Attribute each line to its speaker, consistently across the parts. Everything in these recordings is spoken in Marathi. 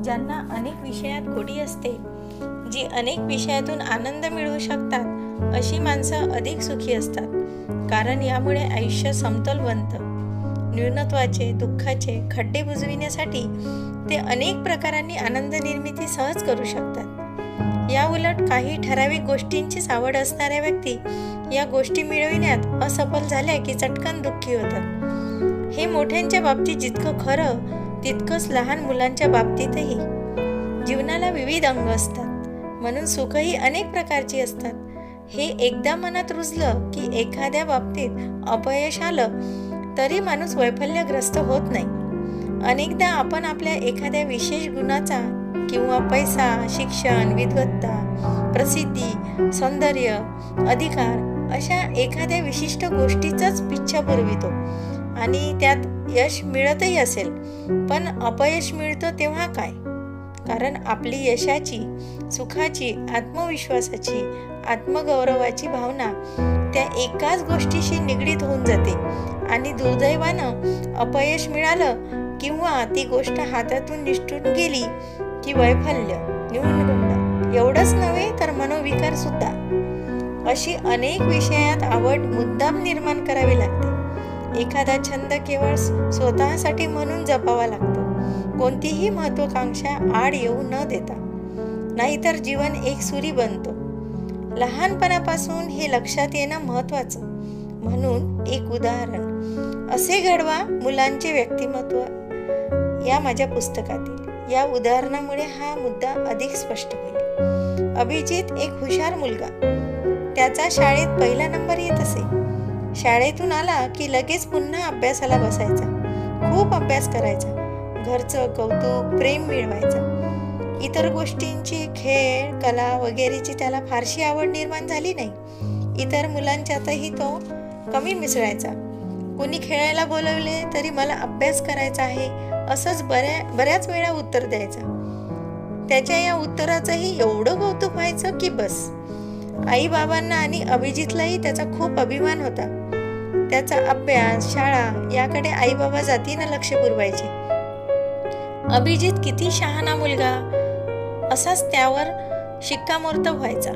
Speaker 1: ज्यांना अनेक विषयात गोडी असते, जी अनेक विषयातून आनंद मिळवू शकतात, अशी माणसं अधिक सुखी असतात. कारण यामुळे आयुष्य समतोल बनतं. न्यूनत्वाचे, दुःखाचे खड्डे बुजविण्यासाठी ते अनेक प्रकारांनी आनंद निर्मिती सहज करू शकतात. या उलट काही ठराविक गोष्टींचीच आवड असणाऱ्या व्यक्ती या गोष्टी मिळविण्यात असफल झाल्या की चटकन दुःखी होतात. हे मोठ्यांच्या बाबतीत जितकं खरं, तितकंच लहान मुलांच्या बाबतीतही. जीवनाला विविध अंग असतात, म्हणून सुखही अनेक प्रकारची असतात. हे एकदा मनात रुजलं की एखाद्या बाबतीत अपयश आलं तरी माणूस वैफल्यग्रस्त होत नाही. अनेकदा आपण आपल्या एखाद्या विशेष गुणाचा किंवा पैसा, शिक्षण, विद्वत्ता, प्रसिद्धी, सौंदर्य, अधिकार अशा एखाद्या विशिष्ट गोष्टीचाच पिच्छा पुरवितो आणि त्यात यश मिळतही असेल, पण अपयश मिळतं तेव्हा काय? कारण आपली यशाची, सुखाची, आत्मविश्वासाची, आत्मगौरवाची भावना त्या एकाच गोष्टीशी निगडीत होऊन जाते आणि दुर्दैवानं अपयश मिळालं किंवा ती गोष्ट हातातून निसटून गेली की वैफल्य, न्यूनगंड एवढंच नव्हे तर मनोविकार सुद्धा. अशी अनेक विषयात आवड मुद्दाम निर्माण करावी लागते. एखादा छंद केवळ स्वतःसाठी म्हणून जपावा लागतो, कोणतीही महत्वाकांक्षा आड येऊ न देता, नाहीतर जीवन एकसुरी बनतो. लहानपणापासून हे लक्षात येणं महत्वाचं. म्हणून एक उदाहरण असे घडवा मुलांचे व्यक्तिमत्व या माझ्या पुस्तकातील. या उदाहरणामुळे हा मुद्दा अधिक स्पष्ट होईल. अभिजित एक हुशार मुलगा. त्याचा शाळेत पहिला नंबर येत असे. शाळेतून आला की लगेच पुन्हा अभ्यासाला बसायचा. खूप अभ्यास करायचा. घरचं कौतुक, प्रेम मिळवायचा. इतर गोष्टींची, खेळ, कला वगैरेची त्याला फारशी आवड निर्माण झाली नाही. इतर मुलांच्यातही तो कमी मिसळायचा. कोणी खेळायला बोलवले तरी मला अभ्यास करायचा आहे असंच बऱ्याच वेळा उत्तर द्यायचा. त्याच्या या उत्तराचंही एवढं कौतुक व्हायचं की बस. आई बाबांना आणि अभिजितलाही त्याचा खूप अभिमान होता. त्याचा अभ्यास, शाळा याकडे आई बाबा जातीनं लक्ष पुरवायचे. अभिजित किती शहाणा मुलगा असाच त्यावर शिक्कामोर्तब व्हायचा.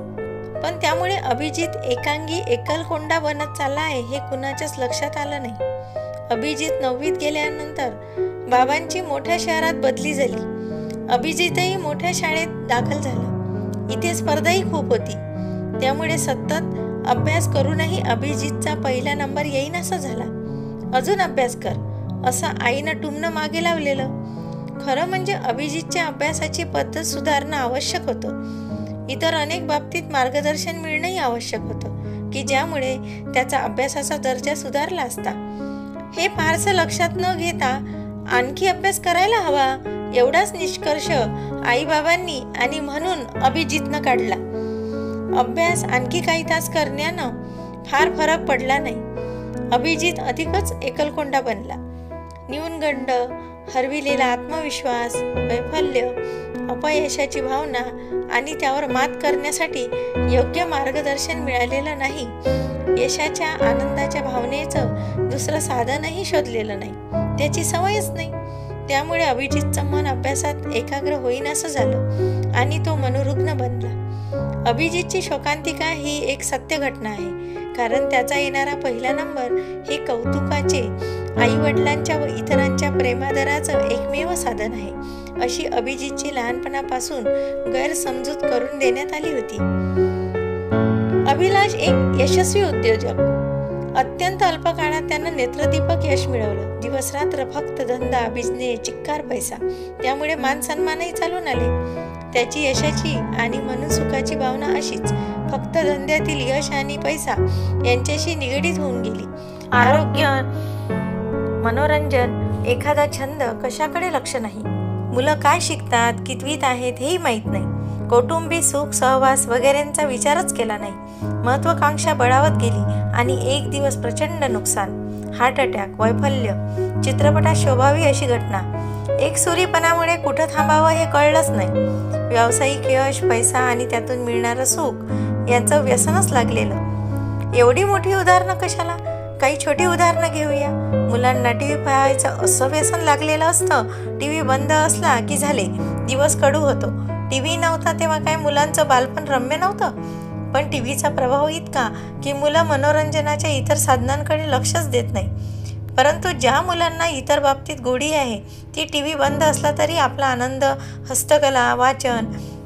Speaker 1: पण त्यामुळे अभिजित एकांगी एकलकोंडा बनत चालला आहे हे कुणाच्याच लक्षात आलं नाही. अभिजित 9वीत गेल्यानंतर बाबांची मोठ्या शहरात बदली झाली. अभिजितही मोठ्या शाळेत दाखल झाला. इथे स्पर्धाही खूप होती. त्यामुळे सतत अभ्यास करूनही अभिजितचा पहिला नंबर येईनासा झाला. अजून अभ्यास कर असं आईनं टुमणं मागे लावलेलं. खरं म्हणजे अभिजितच्या अभ्यासाची पद्धत सुधारणं आवश्यक होतं. इतर अनेक बाबतीत मार्गदर्शन मिळणंही आवश्यक होतं की ज्यामुळे त्याचा अभ्यासाचा दर्जा सुधारला असता. हे फारसं लक्षात न घेता आणखी अभ्यास करायला हवा एवढाच निष्कर्ष आईबाबांनी आणि म्हणून अभिजितनं काढला. अभ्यास आणखी काही तास करण्यानं फार फरक पडला नाही. अभिजित अधिकच एकलकोंडा बनला. न्यूनगंड, हरविलेला आत्मविश्वास, वैफल्य, अपयशाची भावना आणि त्यावर मात करण्यासाठी योग्य मार्गदर्शन मिळालेलं नाही. यशाच्या, आनंदाच्या भावनेचं दुसरं साधनही शोधलेलं नाही. त्याची सवयच नाही. त्यामुळे अभिजितचं मन अभ्यासात एकाग्र होईनासं झालं आणि तो मनोरुग्ण बनला. अभिजितची शोकांतिका ही एक सत्य घटना आहे. कारण त्याचा येणारा पहिला नंबर हे कौतुकाचे, आई वडिलांच्या व इतरांच्या प्रेमादराचं एकमेव साधन आहे, अशी अभिजितची लहानपणापासून गैरसमजूत करून देण्यात आली होती. अभिलाष एक यशस्वी उद्योजक. अत्यंत अल्प काळात त्यानं नेत्रदीपक यश मिळवलं. दिवसरात्र फक्त धंदा, बिझनेस, चिक्कार पैसा. त्यामुळे मान सन्मानही चालून आले. त्याची यशाची आणि म्हणून सुखाची भावना अशीच फक्त धंद्यातील यश आणि पैसा यांच्याशी निगडीत होऊन गेली. आरोग्य, मनोरंजन, एखादा छंद कशाकडे लक्ष नाही. मुलं काय शिकतात, कितवीत आहेत हेही माहीत नाही. कौटुंबिक सुख, सहवास वगैरेंचा विचारच केला नाही. महत्वाकांक्षा बळावत गेली आणि एक दिवस प्रचंड नुकसान, हार्ट अटॅक, वैफल्य, चित्रपटात शोभावी अशी घटना. एकसुरीपणामुळे कुठं थांबावं हे कळलंच नाही. व्यावसायिक यश, पैसा आणि त्यातून मिळणारं सुख यांचं व्यसनच लागलेलं. एवढी मोठी उदाहरणं कशाला, काही छोटी उदाहरणं घेऊया. मुलांना टीव्ही पाहायचं असं व्यसन लागलेलं असतं. टीव्ही बंद असला की झाले, दिवस कडू होतो. टीव्ही नव्हता तेव्हा काय मुलांचं बालपण रम्य नव्हतं? पण टीव्हीचा प्रभाव इतका की मुलं मनोरंजनाच्या इतर साधनांकडे लक्षच देत नाही. परंतु ज्या मुलांना इतर बाबतीत गोडी आहे ती टीव्ही बंद असला तरी आपला आनंद हस्तकला, वाचन,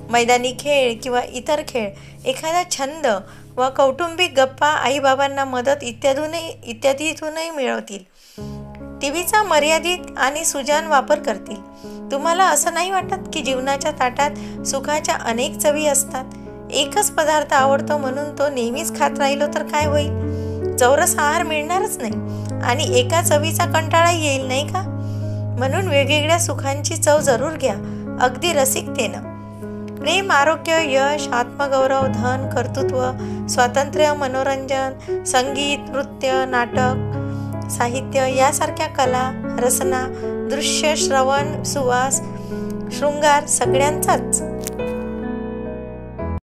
Speaker 1: मैदानी खेळ किंवा इतर खेळ, एखादा छंद व कौटुंबिक गप्पा, आईबाबांना मदत इत्यादीतूनही मिळवतील. टीव्हीचा मर्यादित आणि सुजान वापर करतील. तुम्हाला असं नाही वाटत की जीवनाच्या ताटात सुखाच्या अनेक चवी असतात? एकच पदार्थ आवडतो म्हणून तो नेहमीच खात राहिलो तर काय होईल? चौरस आहार मिळणारच नाही आणि एका चवीचा कंटाळा येईल, नाही का? म्हणून वेगवेगळ्या सुखांची चव जरूर घ्या, अगदी रसिकतेनं. प्रेम, आरोग्य, यश, आत्मगौरव, धन, कर्तृत्व, स्वातंत्र्य, मनोरंजन, संगीत, नृत्य, नाटक, साहित्य यासारख्या कला, रचना, दृश्य, श्रवण, सुवास, शृंगार सगळ्यांचाच